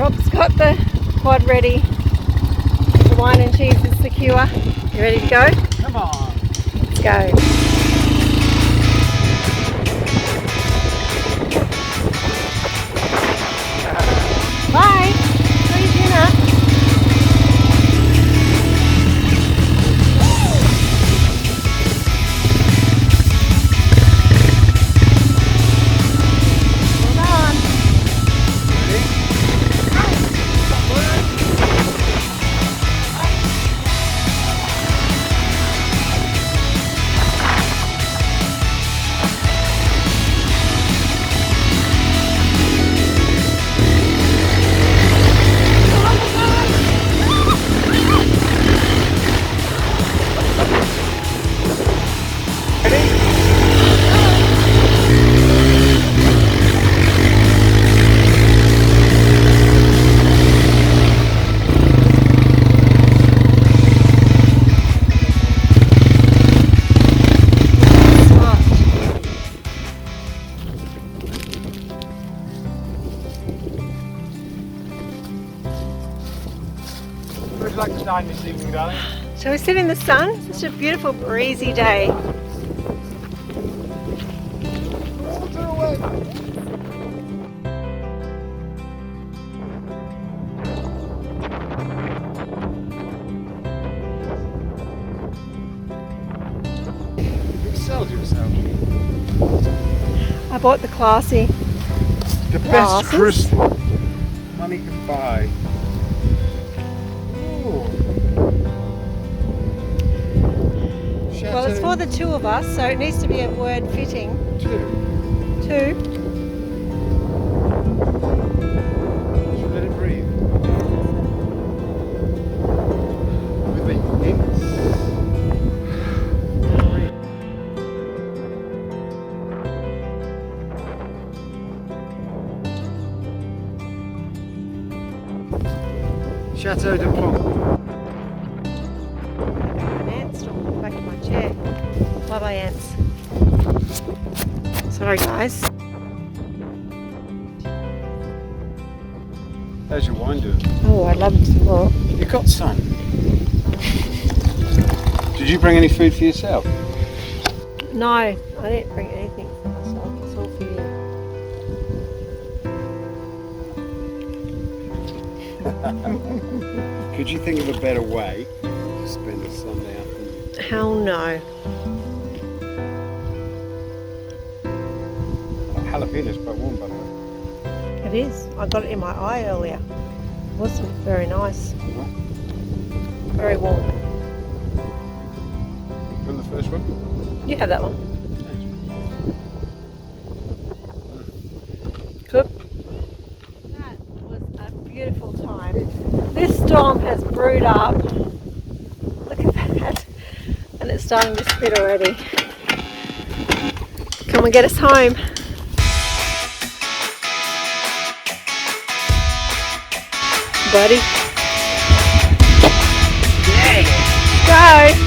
Rob's got the quad ready. The wine and cheese is secure. You ready to go? Come on. Let's go. Bye. Free dinner. Where would you like to dine this evening, darling? Shall we sit in the sun? Such a beautiful breezy day. Water away. You excelled yourself. I bought the classy. The best Glasses. crisp money can buy. Well, it's for the two of us, so it needs to be a word fitting. Two. Two. Should we let it breathe? With the inks. Chateau de Plomb. An ant on the back of my chair. Bye bye ants. Sorry guys. How's your wine doing? Oh, I'd love some more. You got some. Did you bring any food for yourself? No, I didn't bring anything for myself. It's all for you. Could you think of a better way to spend a Sunday afternoon? Hell no. Jalapeno's quite warm, by the way. It is. I got it in my eye earlier. It was very nice. Very warm. From the first one? You have that one. Good. That was a beautiful time. This storm has brewed up. Look at that. And it's starting to spit already. Come and get us home. Buddy. Yay! Go!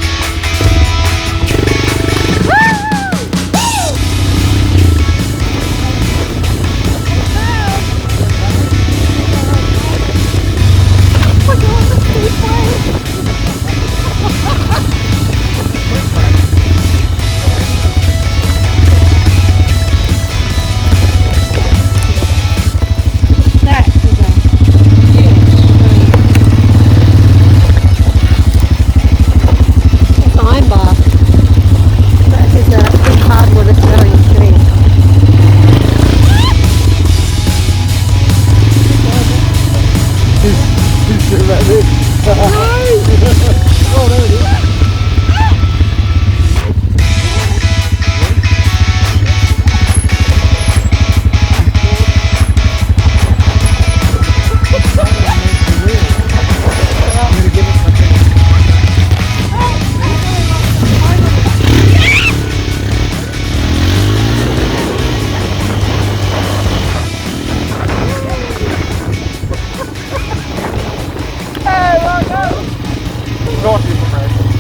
Naughty, friend.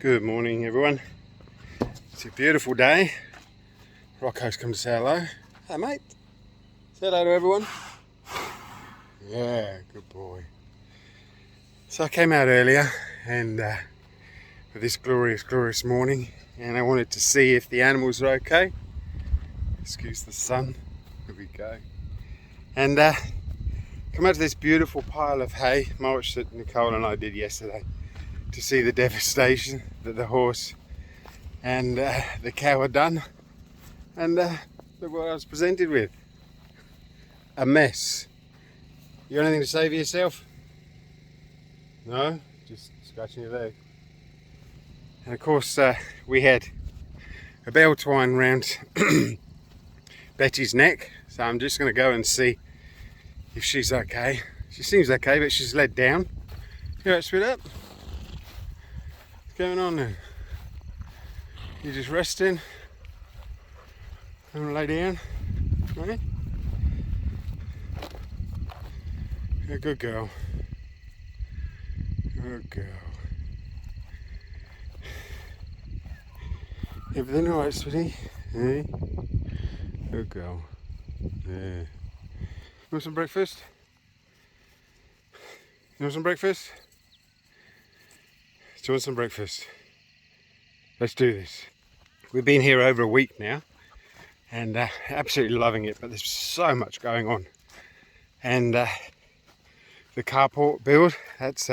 Good morning, everyone. It's a beautiful day. Rocco's come to say hello. Hey, mate. Say hello to everyone. Yeah, good boy. So I came out earlier and for this glorious, glorious morning, and I wanted to see if the animals are okay. Excuse the sun. Here we go. And come out to this beautiful pile of hay, mulch that Nicole and I did yesterday, to see the devastation that the horse and the cow had done. And look what I was presented with. A mess. You got anything to say for yourself? No? Just scratching your leg. And of course we had a bell twine round Betty's neck, so I'm just going to go and see if she's okay. She seems okay, but she's led down. You alright, spit up? What's going on then? You just resting? I'm gonna lay down, right? You're a good girl. Good girl. Everything alright, sweetie? Hey? Good girl. Yeah. You want some breakfast? You want some breakfast? Do you want some breakfast? Let's do this. We've been here over a week now and absolutely loving it, but there's so much going on. And the carport build, that's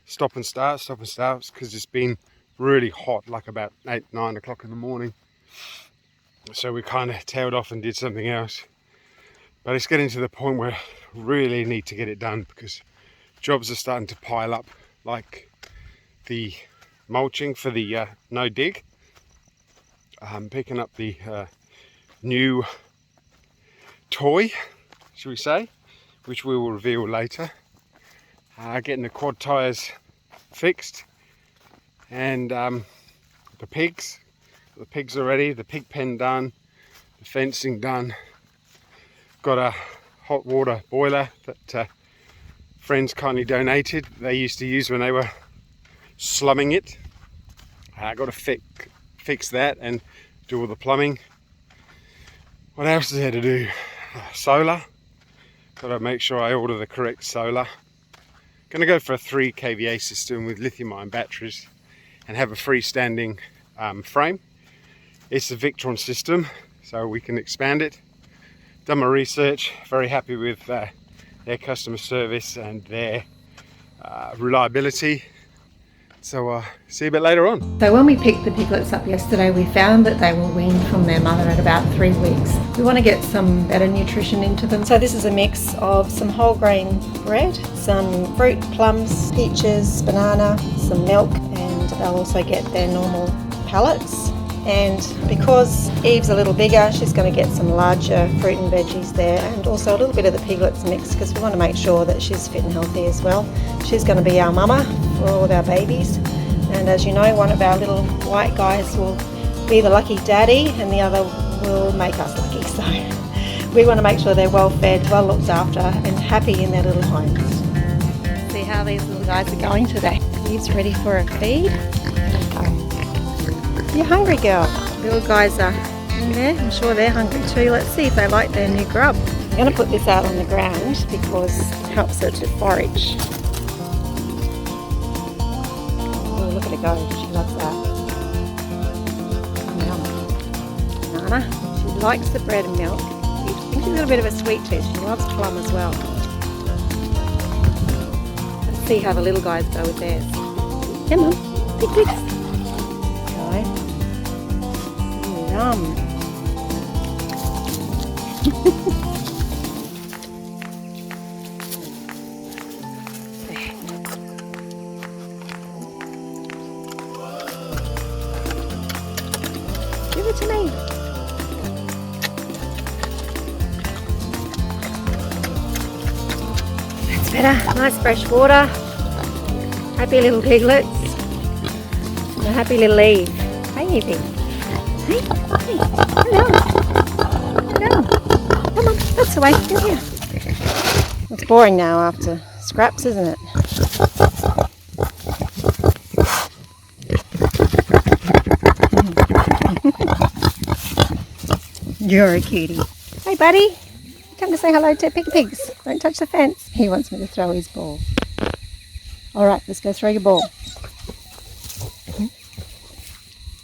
stop and starts because it's been really hot, like about 8-9 o'clock in the morning. So we kind of tailed off and did something else. But it's getting to the point where we really need to get it done because jobs are starting to pile up, like the mulching for the no dig. Picking up the new toy, should we say, which we will reveal later. Getting the quad tyres fixed, and the pigs are ready, the pig pen done, the fencing done. Got a hot water boiler that friends kindly donated. They used to use when they were slumming it. I got to fix that and do all the plumbing. What else is there to do? Solar. Got to make sure I order the correct solar. Going to go for a 3 kVA system with lithium-ion batteries and have a freestanding frame. It's a Victron system, so we can expand it. Done my research. Very happy with their customer service and their reliability. So see you a bit later on. So when we picked the piglets up yesterday, we found that they were weaned from their mother at about 3 weeks. We want to get some better nutrition into them. So this is a mix of some whole grain bread, some fruit, plums, peaches, banana, some milk, and they'll also get their normal pellets. And because Eve's a little bigger, she's going to get some larger fruit and veggies there, and also a little bit of the piglets mix because we want to make sure that she's fit and healthy as well. She's going to be our mama for all of our babies, and as you know, one of our little white guys will be the lucky daddy and the other will make us lucky. So we want to make sure they're well fed, well looked after and happy in their little homes. See how these little guys are going today. Eve's ready for a feed. You're hungry, girl. Little guys are in there. I'm sure they're hungry too. Let's see if they like their new grub. I'm going to put this out on the ground because it helps her to forage. Oh, look at her go. She loves that. Yum. Banana. She likes the bread and milk. I think she's got a bit of a sweet tooth. She loves plum as well. Let's see how the little guys go with theirs. Come on. Big pigs. Yum. Give it to me. That's better. Nice fresh water. Happy little piglets. And a happy little Eve. Hey, Evie. Hey, hello. Hello. Come on, that's the way. Come here. It's boring now after scraps, isn't it? You're a cutie. Hey buddy, come to say hello to Piggy Pigs. Don't touch the fence. He wants me to throw his ball. Alright, let's go throw your ball.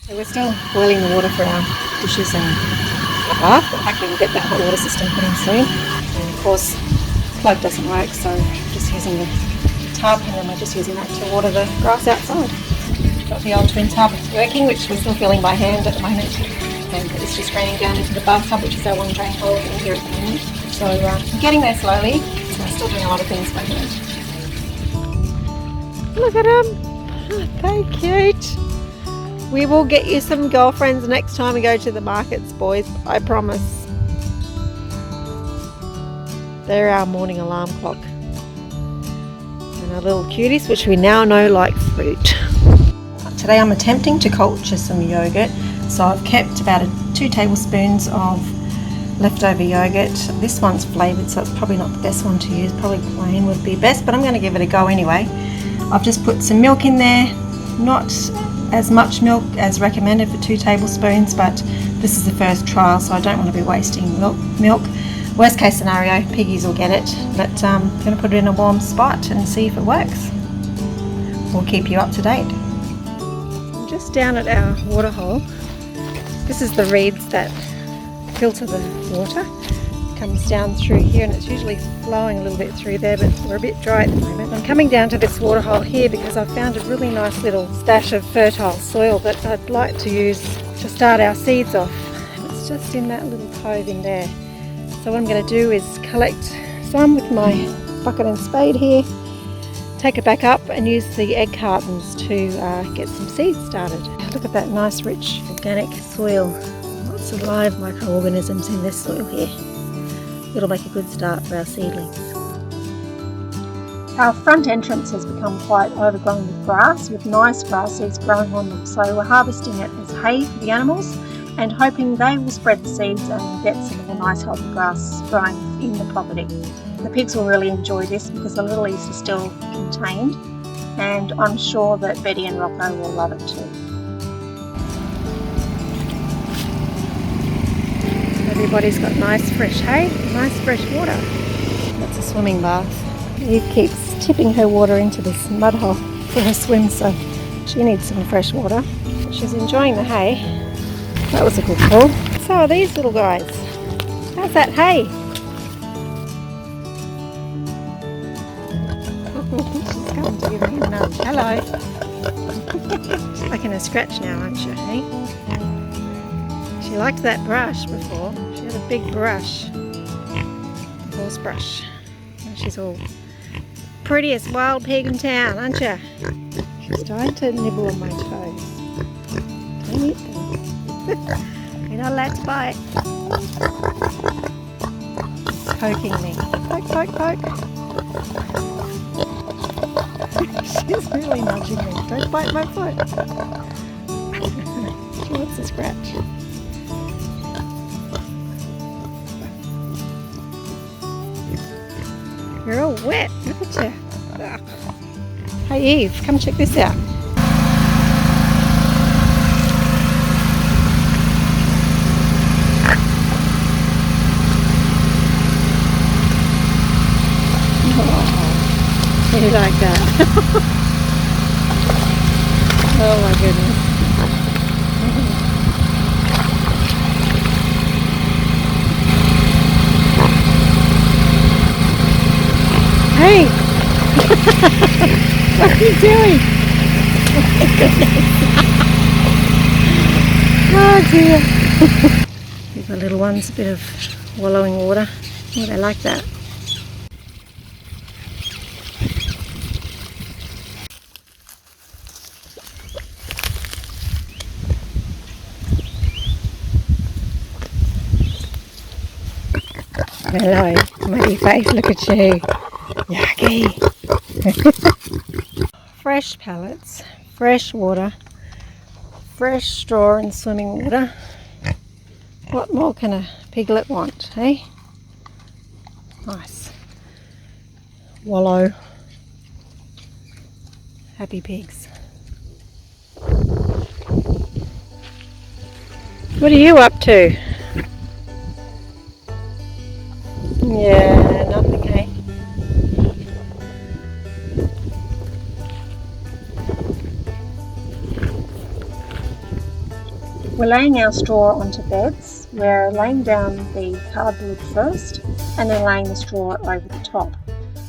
So we're still boiling the water for our dishes and bath. Hopefully we'll get that hot water system put in soon. And of course, the plug doesn't work, so we're just using the tub, and then we're just using that to water the grass outside. Got the old twin tub working, which we're still filling by hand at the moment. And it's just draining down into the bathtub, which is our one drain hole in here at the moment. So we're getting there slowly. So we're still doing a lot of things by hand. Look at them! Oh, so cute! We will get you some girlfriends next time we go to the markets, boys. I promise. They're our morning alarm clock. And our little cuties, which we now know like fruit. Today I'm attempting to culture some yogurt. So I've kept about 2 tablespoons of leftover yogurt. This one's flavoured, so it's probably not the best one to use. Probably plain would be best, but I'm going to give it a go anyway. I've just put some milk in there. Not as much milk as recommended for 2 tablespoons, but this is the first trial, so I don't want to be wasting milk. Worst case scenario, piggies will get it, but I'm going to put it in a warm spot and see if it works. We'll keep you up to date. I'm just down at our water hole. This is the reeds that filter the water. It comes down through here, and it's usually flowing a little bit through there, but we're a bit dry at the moment. I'm coming down to this water hole here because I found a really nice little stash of fertile soil that I'd like to use to start our seeds off. And it's just in that little cove in there. So what I'm going to do is collect some with my bucket and spade here, take it back up and use the egg cartons to get some seeds started. Look at that nice rich organic soil. Lots of live microorganisms in this soil here. It'll make a good start for our seedlings. Our front entrance has become quite overgrown with grass, with nice grass seeds growing on them. So we're harvesting it as hay for the animals and hoping they will spread the seeds and get some of the nice healthy grass growing in the property. The pigs will really enjoy this because the lilies are still contained, and I'm sure that Betty and Rocco will love it too. Everybody's got nice fresh hay, nice fresh water. That's a swimming bath. Eve keeps tipping her water into this mud hole for her swim, so she needs some fresh water. She's enjoying the hay. That was a good pull. So are these little guys. How's that hay? She's coming to give me a nudge. Hello. She's liking a scratch now, aren't you, hey? She liked that brush before. She had a big brush. A horse brush. Now she's all prettiest wild pig in town, aren't you? She's trying to nibble on my toes. Don't eat them. You're not allowed to bite. Poking me. Poke, poke, poke. She's really nudging me. Don't bite my foot. She wants to scratch. You're all wet. Look at you. Ugh. Hey Eve, come check this out. Oh, you like that? Oh my goodness. Hey! What are you doing? Oh dear. Give the little ones a bit of wallowing water. Oh, they like that. Hello, smiley face, look at you. Yucky. Fresh pellets, fresh water, fresh straw and swimming water. What more can a piglet want, eh? Nice. Wallow. Happy pigs. What are you up to? Yeah, nothing, hey? We're laying our straw onto beds. We're laying down the cardboard first and then laying the straw over the top.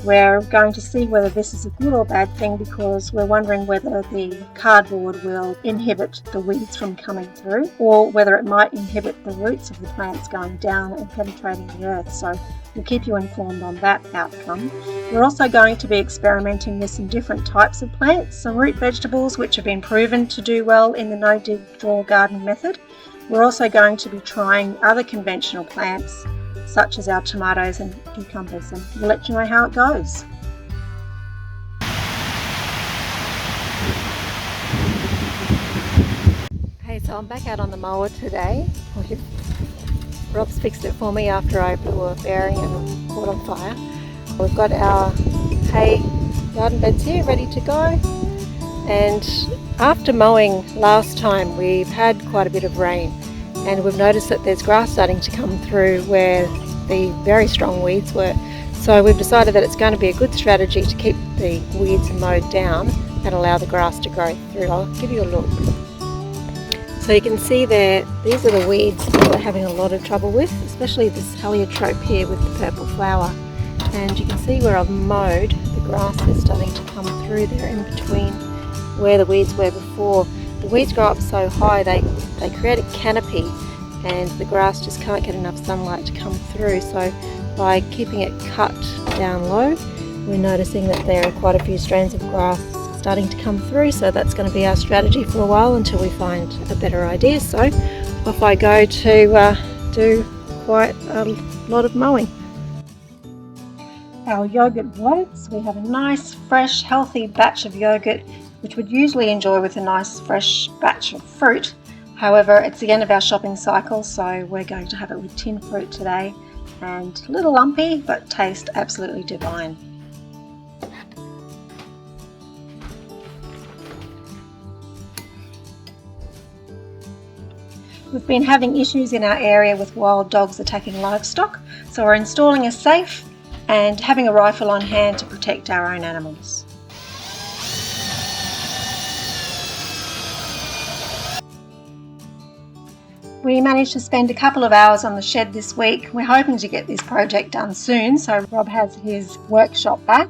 We're going to see whether this is a good or bad thing because we're wondering whether the cardboard will inhibit the weeds from coming through or whether it might inhibit the roots of the plants going down and penetrating the earth. So we'll keep you informed on that outcome. We're also going to be experimenting with some different types of plants, some root vegetables which have been proven to do well in the no-dig draw garden method. We're also going to be trying other conventional plants such as our tomatoes and cucumbers, and we'll let you know how it goes. Hey, so I'm back out on the mower today. Rob's fixed it for me after I blew a bearing and caught on fire. We've got our hay garden beds here ready to go, and after mowing last time we've had quite a bit of rain and we've noticed that there's grass starting to come through where the very strong weeds were. So we've decided that it's going to be a good strategy to keep the weeds mowed down and allow the grass to grow through. I'll give you a look. So you can see there, these are the weeds that we're having a lot of trouble with, especially this heliotrope here with the purple flower. And you can see where I've mowed, the grass is starting to come through there in between where the weeds were before. The weeds grow up so high, they create a canopy and the grass just can't get enough sunlight to come through. So by keeping it cut down low, we're noticing that there are quite a few strands of grass starting to come through. So that's going to be our strategy for a while until we find a better idea. So off I go to do quite a lot of mowing. Our yoghurt works. We have a nice, fresh, healthy batch of yoghurt, which we'd usually enjoy with a nice, fresh batch of fruit. However, it's the end of our shopping cycle, so we're going to have it with tin fruit today, and a little lumpy, but taste absolutely divine. We've been having issues in our area with wild dogs attacking livestock, so we're installing a safe and having a rifle on hand to protect our own animals. We managed to spend a couple of hours on the shed this week. We're hoping to get this project done soon, so Rob has his workshop back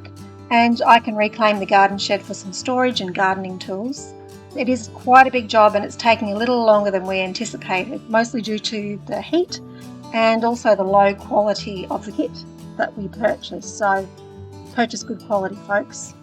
and I can reclaim the garden shed for some storage and gardening tools. It is quite a big job and it's taking a little longer than we anticipated, mostly due to the heat and also the low quality of the kit that we purchased. So purchase good quality, folks.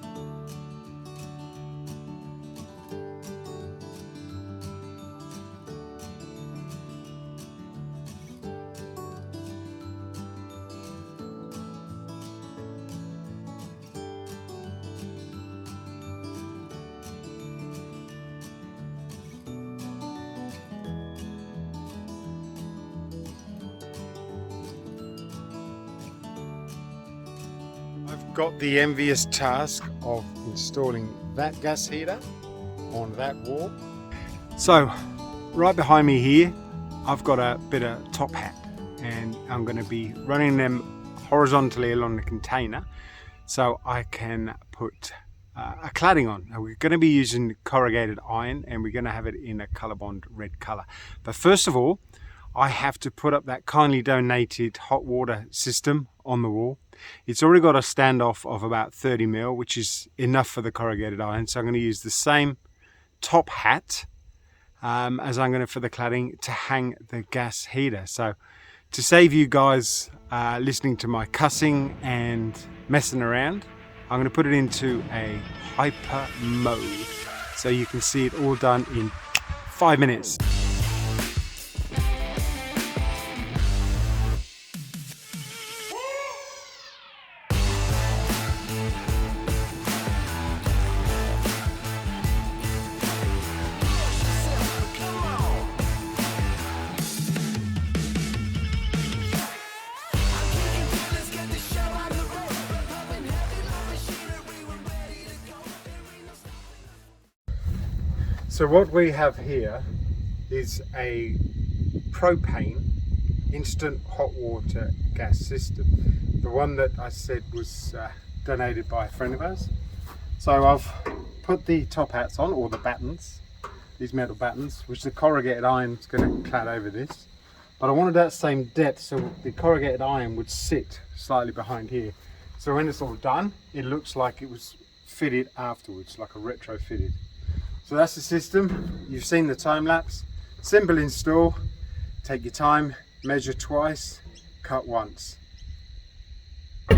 I've got the envious task of installing that gas heater on that wall. So right behind me here I've got a bit of top hat and I'm going to be running them horizontally along the container so I can put a cladding on. Now we're going to be using corrugated iron and we're going to have it in a Colorbond red colour. But first of all I have to put up that kindly donated hot water system on the wall. It's already got a standoff of about 30mm, which is enough for the corrugated iron. So I'm going to use the same top hat as I'm going to for the cladding to hang the gas heater. So to save you guys listening to my cussing and messing around, I'm going to put it into a hyper mode so you can see it all done in 5 minutes. So what we have here is a propane instant hot water gas system. The one that I said was donated by a friend of ours. So I've put the top hats on, or the battens, these metal battens, which the corrugated iron is going to clad over this. But I wanted that same depth, so the corrugated iron would sit slightly behind here. So when it's all done, it looks like it was fitted afterwards, like a retrofitted. So that's the system. You've seen the time lapse. Simple install. Take your time, measure twice, cut once. So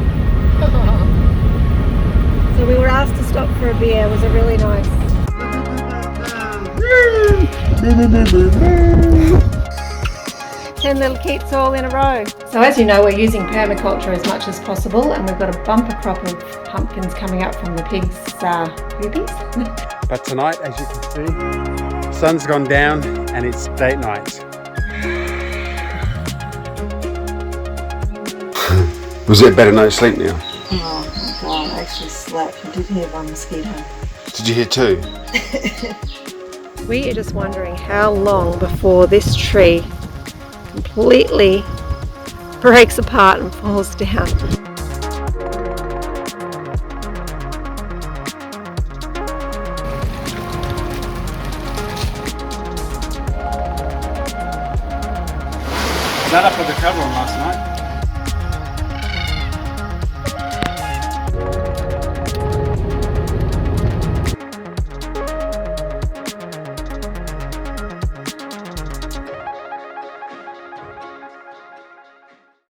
we were asked to stop for a beer. Was it really nice? 10 little kits all in a row. So as you know, we're using permaculture as much as possible, and we've got a bumper crop of pumpkins coming up from the pigs' poopies. But tonight, as you can see, the sun's gone down and it's date night. Was it a better night's sleep now? Oh my god, I actually slept. I did hear one mosquito. Did you hear two? We are just wondering how long before this tree completely breaks apart and falls down. That I put the cover on last night.